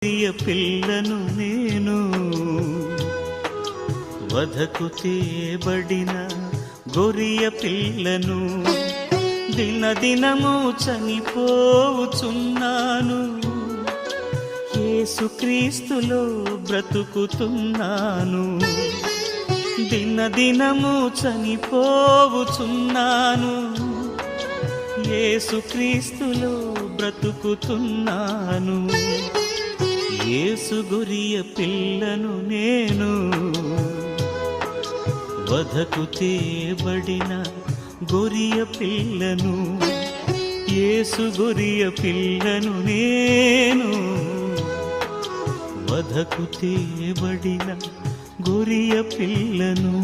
ప్రియ పిల్లను నేను, వధకు తేబడిన గొరియ పిల్లను, దినదినము చనిపోవుచున్నాను, యేసుక్రీస్తులో బ్రతుకుతున్నాను. దినదినము చనిపోవుచున్నాను, యేసుక్రీస్తులో బ్రతుకుతున్నాను. యేసు గొరియ పిల్లను నేను, వధకు తేబడిన గొరియ పిల్లను, యేసు గొరియ పిల్లను నేను, వధకు తేబడిన గొరియ పిల్లను.